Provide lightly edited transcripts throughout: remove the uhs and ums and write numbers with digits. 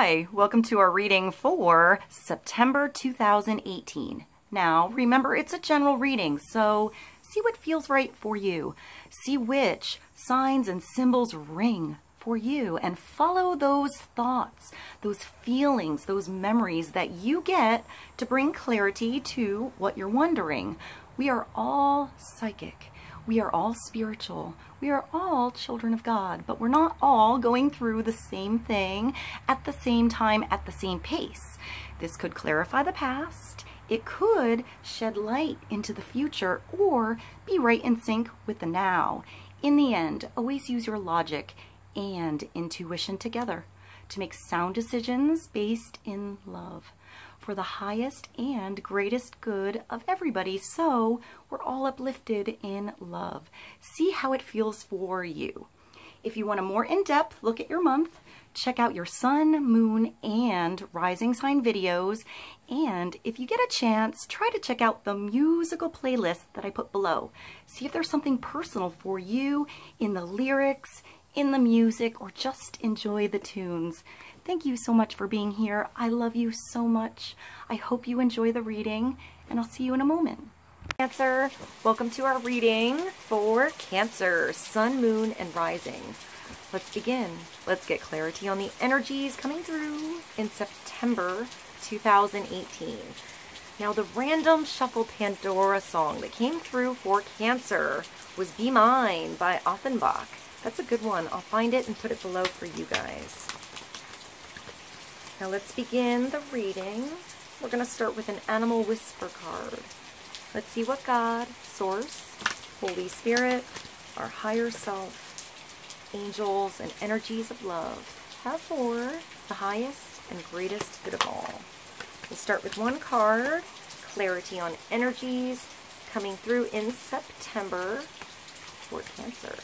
Hi, welcome to our reading for September 2018. Now, remember, it's a general reading, so see what feels right for you. See which signs and symbols ring for you and follow those thoughts, those feelings, those memories that you get to bring clarity to what you're wondering. We are all psychic. We are all spiritual. We are all children of God, but we're not all going through the same thing at the same time, at the same pace. This could clarify the past. It could shed light into the future or be right in sync with the now. In the end, always use your logic and intuition together to make sound decisions based in love, for the highest and greatest good of everybody, so we're all uplifted in love. See how it feels for you. If you want a more in-depth look at your month, check out your sun, moon, and rising sign videos. And if you get a chance, try to check out the musical playlist that I put below. See if there's something personal for you in the lyrics, in the music, or just enjoy the tunes. Thank you so much for being here. I love you so much. I hope you enjoy the reading, and I'll see you in a moment. Cancer, welcome to our reading for Cancer, Sun, Moon, and Rising. Let's begin. Let's get clarity on the energies coming through in September 2018. Now, the random shuffle Pandora song that came through for Cancer was Be Mine by Offenbach. That's a good one. I'll find it and put it below for you guys. Now let's begin the reading. We're going to start with an animal whisper card. Let's see what God, Source, Holy Spirit, our higher self, angels, and energies of love have for the highest and greatest good of all. We'll start with one card, clarity on energies coming through in September for Cancer.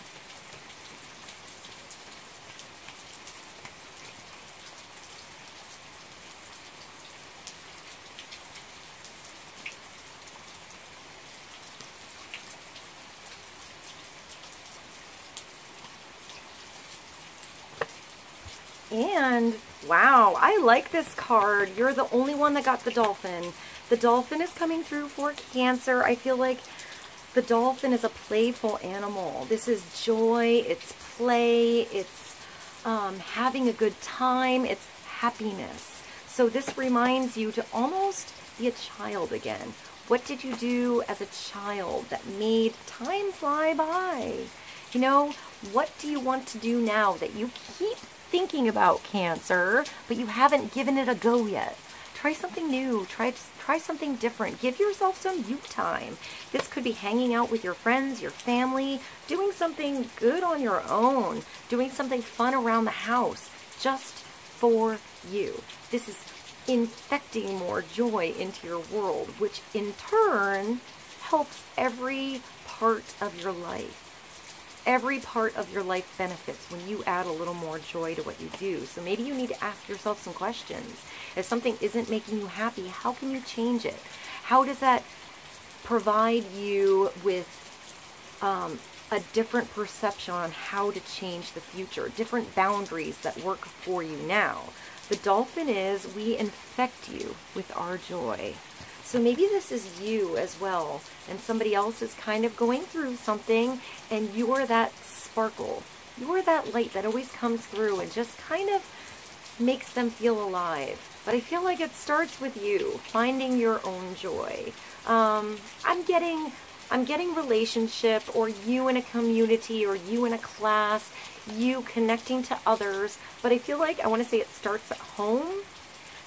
And wow, I like this card. You're the only one that got the dolphin. The dolphin is coming through for Cancer. I feel like the dolphin is a playful animal. This is joy, it's play, it's having a good time, it's happiness. So this reminds you to almost be a child again. What did you do as a child that made time fly by? You know, what do you want to do now that you keep thinking about, Cancer, but you haven't given it a go yet? Try something new. Try something different. Give yourself some you time. This could be hanging out with your friends, your family, doing something good on your own, doing something fun around the house, just for you. This is infecting more joy into your world, which in turn helps every part of your life. Every part of your life benefits when you add a little more joy to what you do. So maybe you need to ask yourself some questions. If something isn't making you happy, how can you change it? How does that provide you with a different perception on how to change the future, different boundaries that work for you now? The dolphin is, we infect you with our joy. So maybe this is you as well, and somebody else is kind of going through something, and you're that sparkle. You're that light that always comes through and just kind of makes them feel alive. But I feel like it starts with you, finding your own joy. I'm getting relationship, or you in a community, or you in a class, you connecting to others, but I feel like I want to say it starts at home.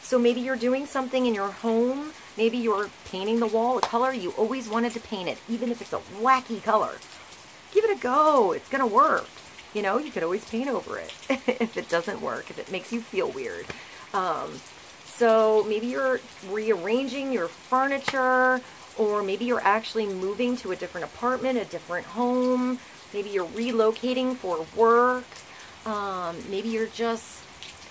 So maybe you're doing something in your home. Maybe you're painting the wall a color you always wanted to paint it, even if it's a wacky color. Give it a go. It's going to work. You know, you could always paint over it if it doesn't work, if it makes you feel weird. So maybe you're rearranging your furniture, or maybe you're actually moving to a different apartment, a different home. Maybe you're relocating for work. Maybe you're just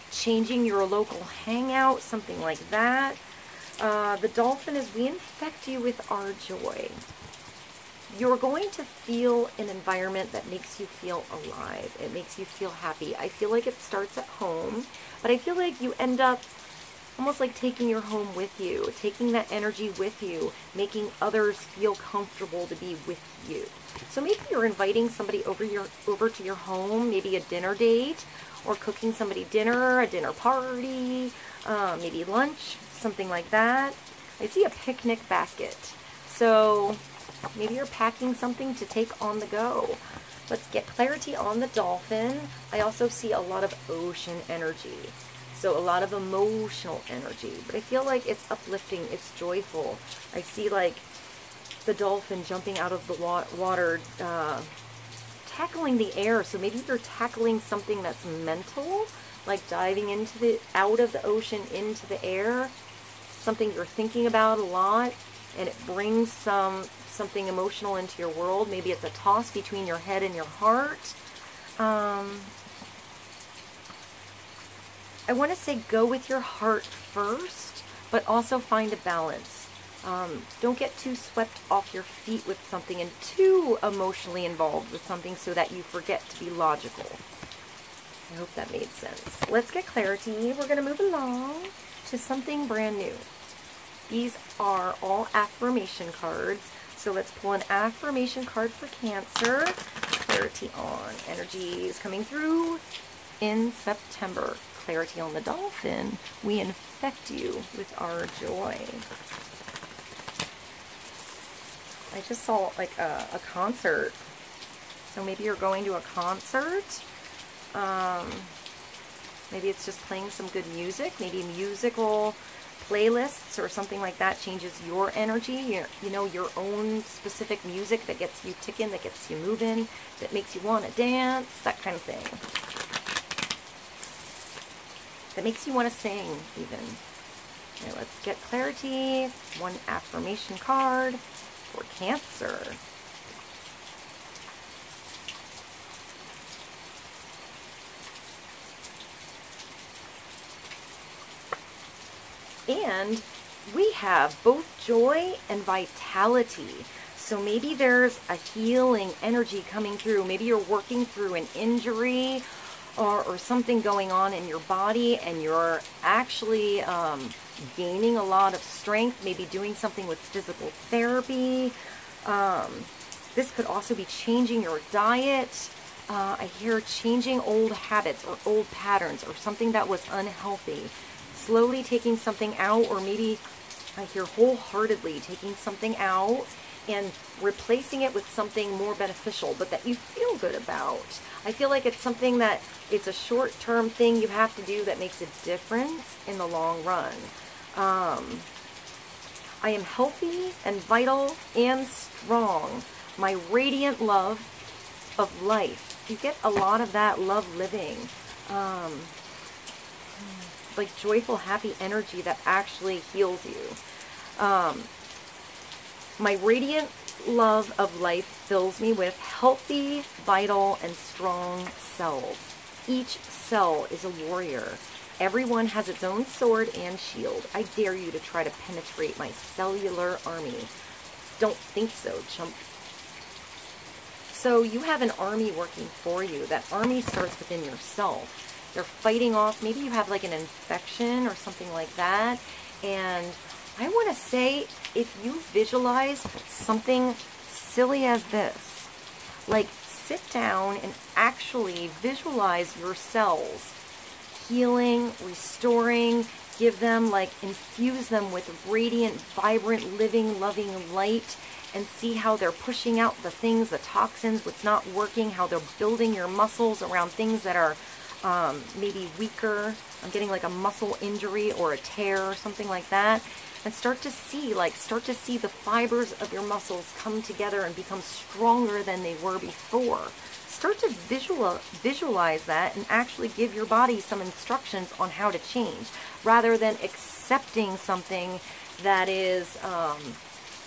changing your local hangout, something like that. The dolphin is, we infect you with our joy. you're going to feel an environment that makes you feel alive. It makes you feel happy. I feel like it starts at home, but I feel like you end up almost like taking your home with you, taking that energy with you, making others feel comfortable to be with you. So maybe you're inviting somebody over to your home, maybe a dinner date, or cooking somebody dinner, a dinner party, maybe lunch, something like that. I see a picnic basket. So maybe you're packing something to take on the go. Let's get clarity on the dolphin. I also see a lot of ocean energy. So a lot of emotional energy. But I feel like it's uplifting, it's joyful. I see like the dolphin jumping out of the water, tackling the air. So maybe you're tackling something that's mental, like diving out of the ocean into the air. Something you're thinking about a lot, and it brings something emotional into your world. Maybe it's a toss between your head and your heart. I want to say go with your heart first, but also find a balance. Don't get too swept off your feet with something and too emotionally involved with something so that you forget to be logical. I hope that made sense. Let's get clarity. We're going to move along to something brand new. These are all affirmation cards. So let's pull an affirmation card for Cancer. Clarity on energies coming through in September. Clarity on the dolphin. We infect you with our joy. I just saw like a concert. So maybe you're going to a concert. Maybe it's just playing some good music. Maybe musical playlists or something like that changes your energy. You know, your own specific music that gets you ticking, that gets you moving, that makes you want to dance, that kind of thing. That makes you want to sing, even. Okay, let's get clarity. One affirmation card for Cancer. And we have both joy and vitality. So maybe there's a healing energy coming through. Maybe you're working through an injury or something going on in your body, and you're actually gaining a lot of strength, maybe doing something with physical therapy. This could also be changing your diet. I hear changing old habits or old patterns or something that was unhealthy. Slowly taking something out, or maybe I hear wholeheartedly taking something out and replacing it with something more beneficial, but that you feel good about. I feel like it's something that it's a short-term thing you have to do that makes a difference in the long run. I am healthy and vital and strong. My radiant love of life. You get a lot of that love living. Like joyful, happy energy that actually heals you. My radiant love of life fills me with healthy, vital, and strong cells. Each cell is a warrior. Everyone has its own sword and shield. I dare you to try to penetrate my cellular army. Don't think so, chump. So you have an army working for you. That army starts within yourself. They're fighting off, maybe you have like an infection or something like that. And I want to say, if you visualize something silly as this, like sit down and actually visualize your cells healing, restoring, give them, like infuse them with radiant, vibrant, living, loving light, and see how they're pushing out the things, the toxins, what's not working, how they're building your muscles around things that are maybe weaker. I'm getting like a muscle injury or a tear or something like that. And start to see the fibers of your muscles come together and become stronger than they were before. Start to visualize that and actually give your body some instructions on how to change, rather than accepting something that is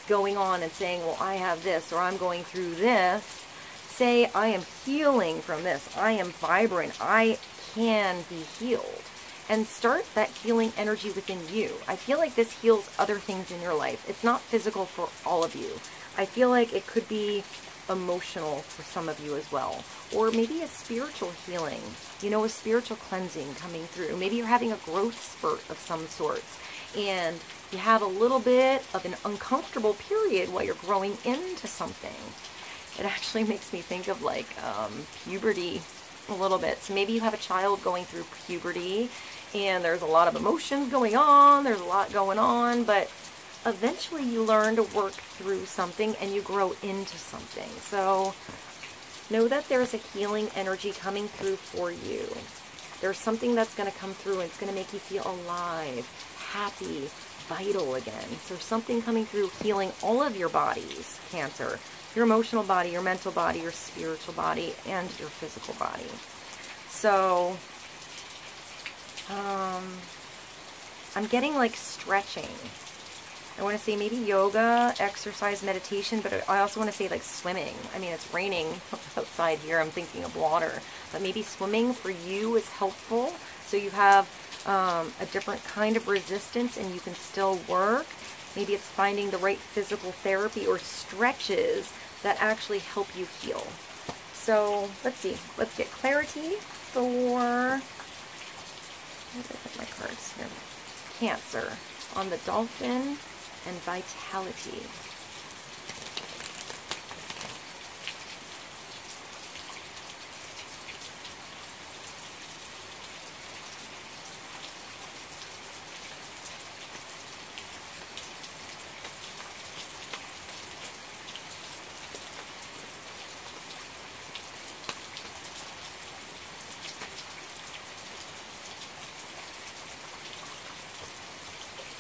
going on and saying, well, I have this, or I'm going through this. Say, I am healing from this. I am vibrant. I can be healed. And start that healing energy within you. I feel like this heals other things in your life. It's not physical for all of you. I feel like it could be emotional for some of you as well, or maybe a spiritual healing, you know, a spiritual cleansing coming through. Maybe you're having a growth spurt of some sorts, and you have a little bit of an uncomfortable period while you're growing into something. It actually makes me think of like puberty a little bit. So maybe you have a child going through puberty, and there's a lot of emotions going on, there's a lot going on, but eventually you learn to work through something and you grow into something. So know that there's a healing energy coming through for you. There's something that's going to come through, and it's going to make you feel alive, happy, vital again. So there's something coming through healing all of your bodies, Cancer. Your emotional body, your mental body, your spiritual body, and your physical body. So I'm getting like stretching. I want to say maybe yoga, exercise, meditation, but I also want to say like swimming. I mean, it's raining outside here. I'm thinking of water. But maybe swimming for you is helpful. So you have a different kind of resistance and you can still work. Maybe it's finding the right physical therapy or stretches that actually help you heal. So let's see. Let's get clarity for... Where did I put my cards here? Cancer on the dolphin and vitality.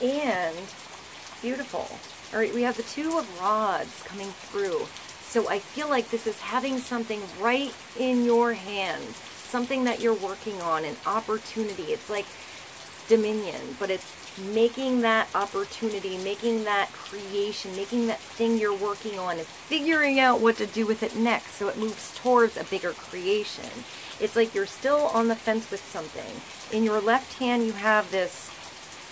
And beautiful. All right, we have the Two of Rods coming through. So I feel like this is having something right in your hands, something that you're working on, an opportunity. It's like dominion, but it's making that opportunity, making that creation, making that thing you're working on, and figuring out what to do with it next so it moves towards a bigger creation. It's like you're still on the fence with something. In your left hand, you have this,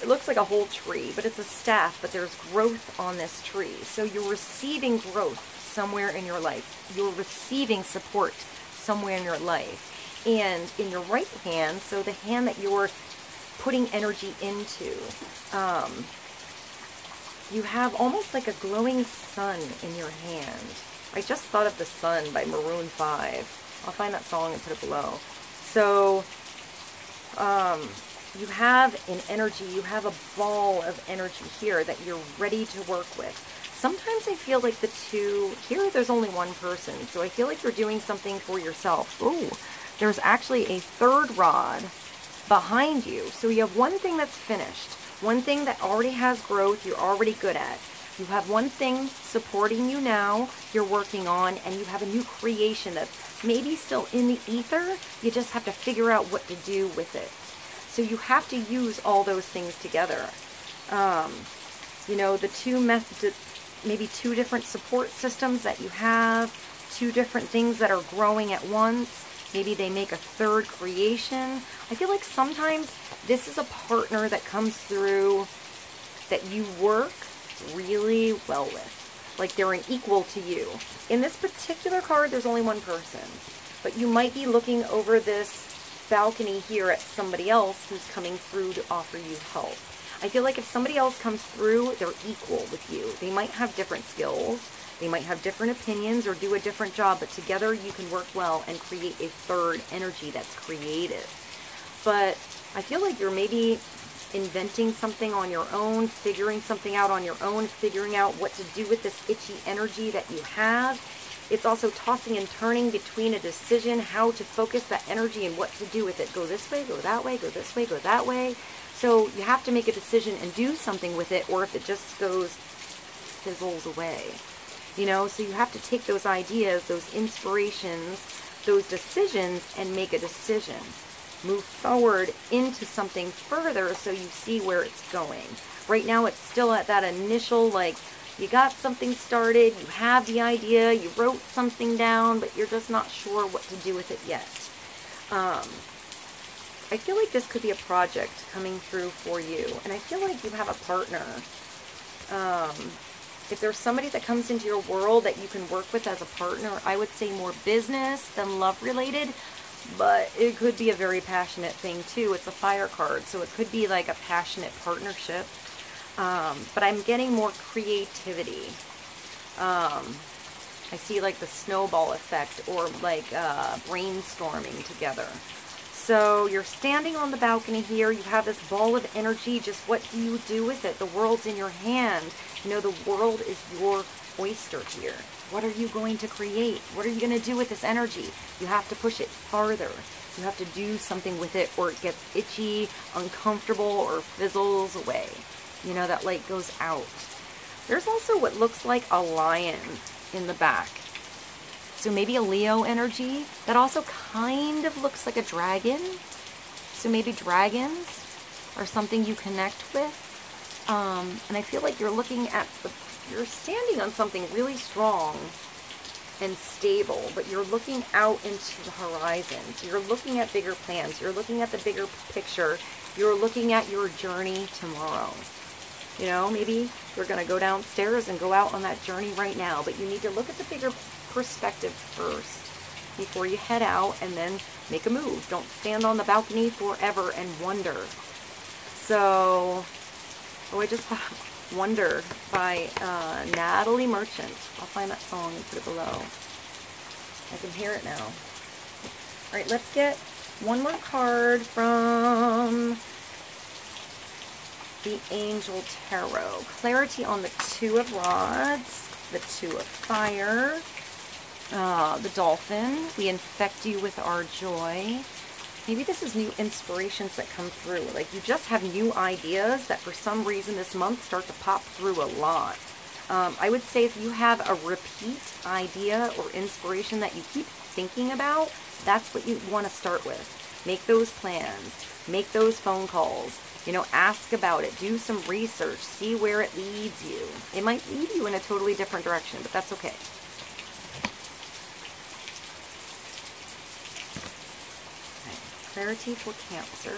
it looks like a whole tree, but it's a staff, but there's growth on this tree. So you're receiving growth somewhere in your life. You're receiving support somewhere in your life. And in your right hand, so the hand that you're putting energy into, you have almost like a glowing sun in your hand. I just thought of The Sun by Maroon 5. I'll find that song and put it below. So, you have an energy, you have a ball of energy here that you're ready to work with. Sometimes I feel like the two, here there's only one person, so I feel like you're doing something for yourself. Ooh, there's actually a third rod behind you. So you have one thing that's finished, one thing that already has growth, you're already good at. You have one thing supporting you now, you're working on, and you have a new creation that's maybe still in the ether. You just have to figure out what to do with it. So you have to use all those things together. You know, the two methods, maybe two different support systems that you have, two different things that are growing at once. Maybe they make a third creation. I feel like sometimes this is a partner that comes through that you work really well with. Like they're an equal to you. In this particular card, there's only one person. But you might be looking over this balcony here at somebody else who's coming through to offer you help. I feel like if somebody else comes through, they're equal with you. They might have different skills, they might have different opinions or do a different job, but together you can work well and create a third energy that's creative. But I feel like you're maybe inventing something on your own, figuring something out on your own, figuring out what to do with this itchy energy that you have. It's also tossing and turning between a decision, how to focus that energy and what to do with it. Go this way, go that way, go this way, go that way. So you have to make a decision and do something with it, or if it just goes, fizzles away. You know, so you have to take those ideas, those inspirations, those decisions, and make a decision. Move forward into something further so you see where it's going. Right now it's still at that initial, like, you got something started, you have the idea, you wrote something down, but you're just not sure what to do with it yet. I feel like this could be a project coming through for you, and I feel like you have a partner. If there's somebody that comes into your world that you can work with as a partner, I would say more business than love related, but it could be a very passionate thing too. It's a fire card, so it could be like a passionate partnership. But I'm getting more creativity. I see like the snowball effect, or like brainstorming together. So you're standing on the balcony here. You have this ball of energy. Just what do you do with it? The world's in your hand. You know, the world is your oyster here. What are you going to create? What are you going to do with this energy? You have to push it farther. You have to do something with it, or it gets itchy, uncomfortable, or fizzles away. You know, that light goes out. There's also what looks like a lion in the back. So maybe a Leo energy. That also kind of looks like a dragon. So maybe dragons are something you connect with. And I feel like you're looking at you're standing on something really strong and stable, but you're looking out into the horizon. So you're looking at bigger plans. You're looking at the bigger picture. You're looking at your journey tomorrow. You know, maybe you're going to go downstairs and go out on that journey right now, but you need to look at the bigger perspective first before you head out and then make a move. Don't stand on the balcony forever and wonder. So, I just Wonder by Natalie Merchant. I'll find that song and put it below. I can hear it now. All right, let's get one more card from the Angel Tarot. Clarity on the Two of Rods, the Two of Fire, the Dolphin. We infect you with our joy. Maybe this is new inspirations that come through. Like you just have new ideas that for some reason this month start to pop through a lot. I would say if you have a repeat idea or inspiration that you keep thinking about, that's what you want to start with. Make those plans. Make those phone calls. You know, ask about it. Do some research. See where it leads you. It might lead you in a totally different direction, but that's okay. Clarity for Cancer.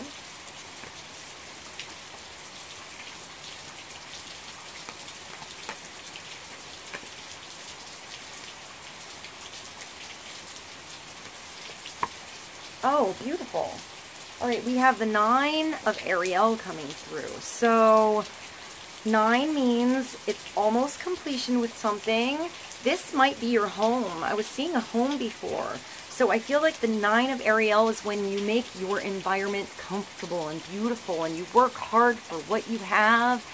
Oh, beautiful. All right, we have the Nine of Ariel coming through. So 9 means it's almost completion with something. This might be your home. I was seeing a home before. So I feel like the 9 of Ariel is when you make your environment comfortable and beautiful, and you work hard for what you have,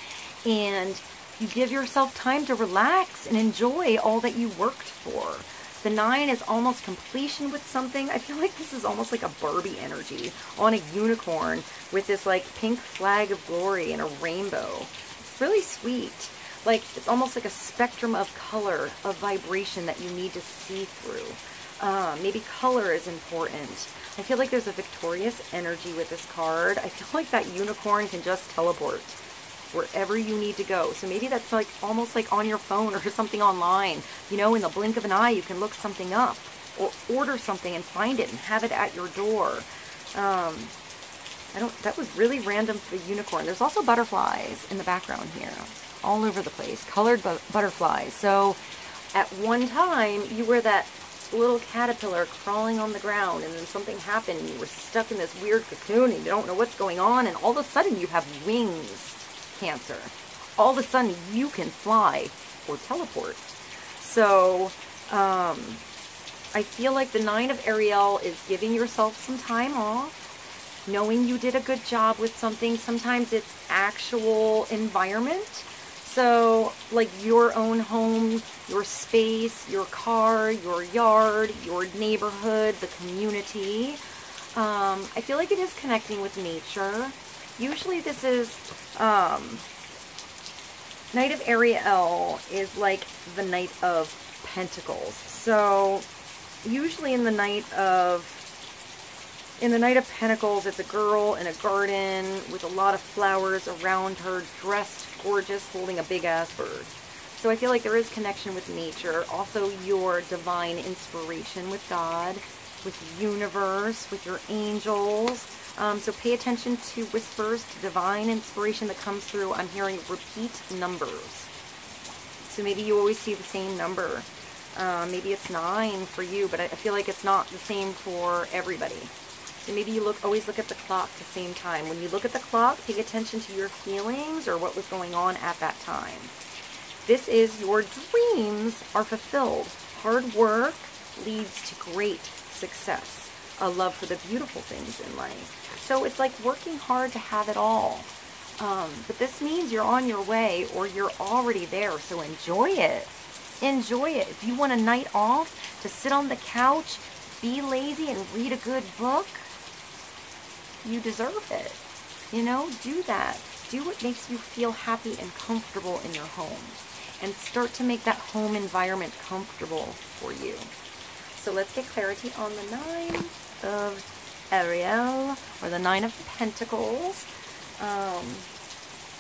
and you give yourself time to relax and enjoy all that you worked for. The 9 is almost completion with something. I feel like this is almost like a Barbie energy on a unicorn with this like pink flag of glory and a rainbow. It's really sweet. Like it's almost like a spectrum of color, of vibration that you need to see through. Maybe color is important. I feel like there's a victorious energy with this card. I feel like that unicorn can just teleport wherever you need to go. So maybe that's like almost like on your phone or something online. You know, in the blink of an eye, you can look something up or order something and find it and have it at your door. That was really random for the unicorn. There's also butterflies in the background here, all over the place, colored butterflies. So at one time, you were that little caterpillar crawling on the ground, and then something happened and you were stuck in this weird cocoon and you don't know what's going on, and all of a sudden you have wings, Cancer. All of a sudden you can fly or teleport. So I feel like the 9 of Ariel is giving yourself some time off, knowing you did a good job with something. Sometimes it's actual environment. So, like your own home, your space, your car, your yard, your neighborhood, the community. I feel like it is connecting with nature. Usually this is, Knight of Ariel is like the Knight of Pentacles. So, usually in the Knight of Pentacles, it's a girl in a garden with a lot of flowers around her, dressed gorgeous, holding a big-ass bird. So I feel like there is connection with nature. Also your divine inspiration with God, with the universe, with your angels. So pay attention to whispers, to divine inspiration that comes through. I'm hearing repeat numbers. So maybe you always see the same number. Maybe it's 9 for you, but I feel like it's not the same for everybody. So maybe you always look at the clock at the same time. When you look at the clock, pay attention to your feelings or what was going on at that time. This is your dreams are fulfilled. Hard work leads to great success. A love for the beautiful things in life. So it's like working hard to have it all. But this means you're on your way or you're already there. So enjoy it. Enjoy it. If you want a night off to sit on the couch, be lazy and read a good book, you deserve it. You know, do that. Do what makes you feel happy and comfortable in your home. And start to make that home environment comfortable for you. So let's get clarity on the 9 of Ariel, or the 9 of Pentacles.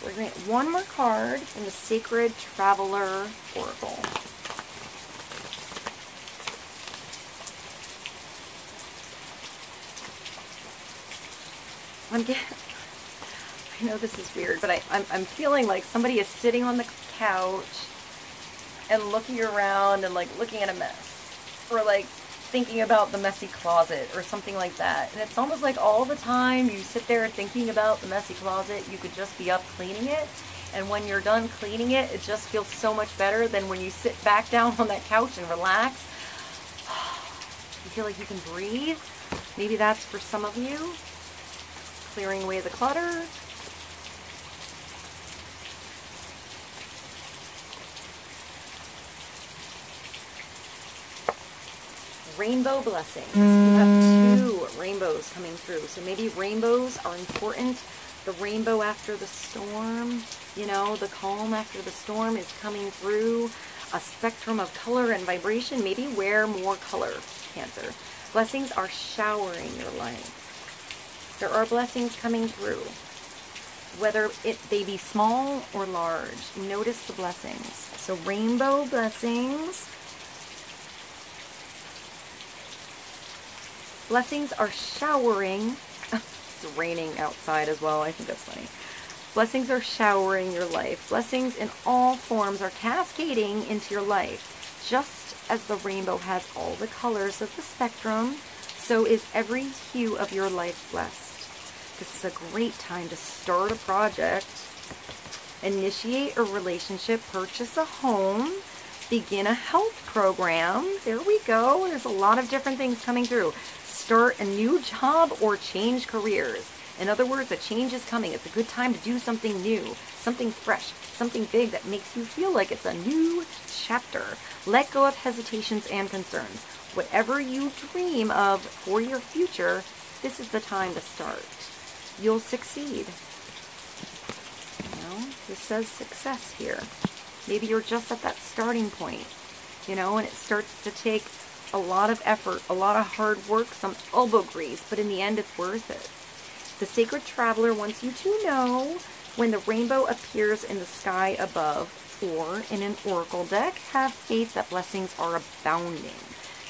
We're going to get one more card from the Sacred Traveler Oracle. I know this is weird, but I'm feeling like somebody is sitting on the couch and looking around and like looking at a mess, or like thinking about the messy closet or something like that. And it's almost like all the time you sit there thinking about the messy closet, you could just be up cleaning it. And when you're done cleaning it, it just feels so much better than when you sit back down on that couch and relax. You feel like you can breathe. Maybe that's for some of you. Clearing away the clutter. Rainbow blessings. You have 2 rainbows coming through. So maybe rainbows are important. The rainbow after the storm, you know, the calm after the storm is coming through. A spectrum of color and vibration. Maybe wear more color, Cancer. Blessings are showering your life. There are blessings coming through. Whether they be small or large. Notice the blessings. So rainbow blessings. Blessings are showering. It's raining outside as well. I think that's funny. Blessings are showering your life. Blessings in all forms are cascading into your life. Just as the rainbow has all the colors of the spectrum, so is every hue of your life blessed. This is a great time to start a project, initiate a relationship, purchase a home, begin a health program. There we go. There's a lot of different things coming through. Start a new job or change careers. In other words, a change is coming. It's a good time to do something new, something fresh, something big that makes you feel like it's a new chapter. Let go of hesitations and concerns. Whatever you dream of for your future, this is the time to start. You'll succeed. You know, this says success here. Maybe you're just at that starting point, you know, and it starts to take a lot of effort, a lot of hard work, some elbow grease, but in the end it's worth it. The Sacred Traveler wants you to know when the rainbow appears in the sky above or in an oracle deck, have faith that blessings are abounding.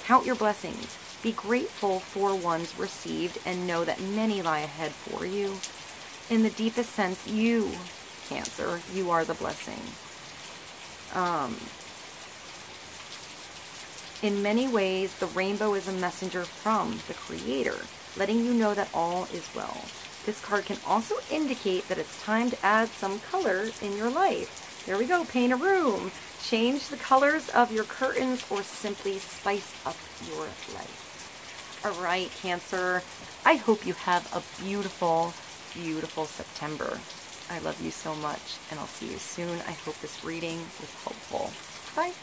Count your blessings. Be grateful for ones received and know that many lie ahead for you. In the deepest sense, you, Cancer, you are the blessing. In many ways, the rainbow is a messenger from the Creator, letting you know that all is well. This card can also indicate that it's time to add some color in your life. There we go, paint a room. Change the colors of your curtains or simply spice up your life. All right, Cancer, I hope you have a beautiful, beautiful September. I love you so much, and I'll see you soon. I hope this reading was helpful. Bye.